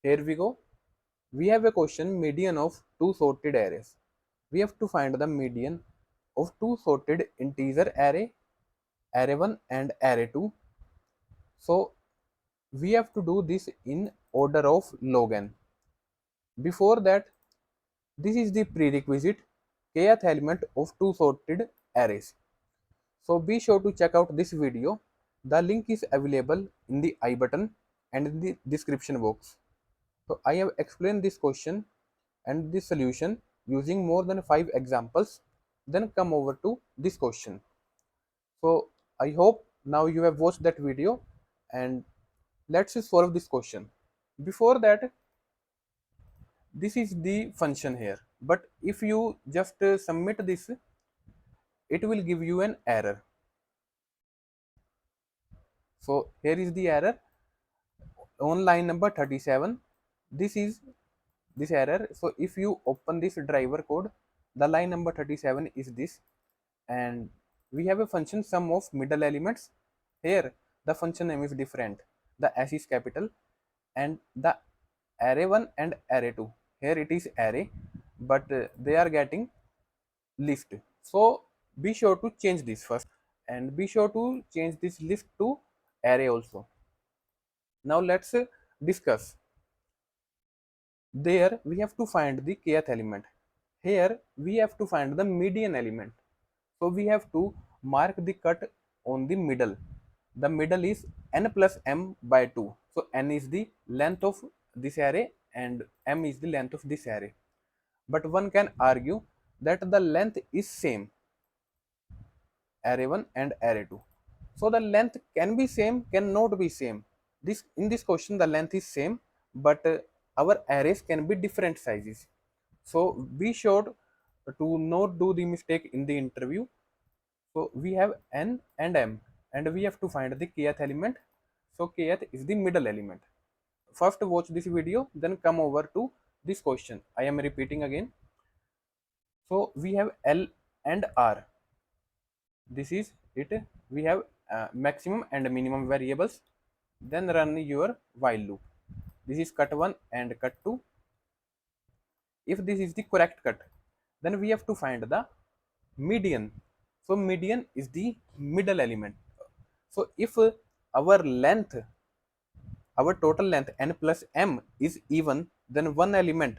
Here we go. We have a question median of two sorted arrays. We have to find the median of two sorted integer array, array1 and array2. So we have to do this in order of log n. Before that, this is the prerequisite kth element of two sorted arrays. So be sure to check out this video. The link is available in the I button and in the description box. So I have explained this question and this solution using more than 5 examples. Then come over to this question. So I hope now you have watched that video, and let's solve this question. Before that, this is the function here, but if you just submit this, it will give you an error. So here is the error on line number 37. This is this error. So if you open this driver code, the line number 37 is this, and we have a function sum of middle elements. Here the function name is different, the s is capital, and the array1 and array2, here it is array, but they are getting list. So be sure to change this first, and be sure to change this list to array also. Now let's discuss. There we have to find the kth element. Here we have to find the median element. So we have to mark the cut on the middle. The middle is n plus m by 2. So n is the length of this array and m is the length of this array. But one can argue that the length is same, array 1 and array 2. So the length can be same, cannot be same. This in this question the length is same, but our arrays can be different sizes. So be sure to not do the mistake in the interview. So we have n and m, and we have to find the kth element. So kth is the middle element. First watch this video, then come over to this question. I am repeating again. So we have L and R. This is it. We have maximum and minimum variables. Then run your while loop. This is cut 1 and cut 2. If this is the correct cut, then we have to find the median. So median is the middle element. So if our length, our total length n plus m is even, then one element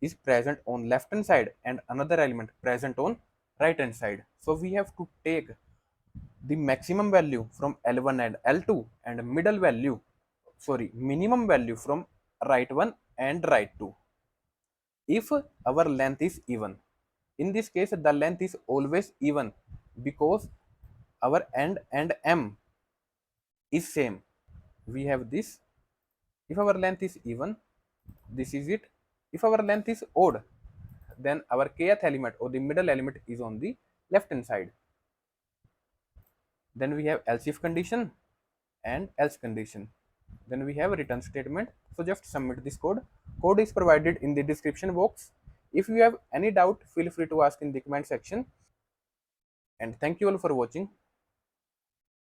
is present on left hand side and another element present on right hand side. So we have to take the maximum value from L1 and L2 and minimum value from right one and right two. If our length is even, in this case the length is always even because our n and m is same. We have this. If our length is even, this is it. If our length is odd, then our kth element or the middle element is on the left hand side. Then we have else if condition and else condition. Then we have a return statement. So just submit this code. Code is provided in the description box. If you have any doubt, feel free to ask in the comment section. And thank you all for watching.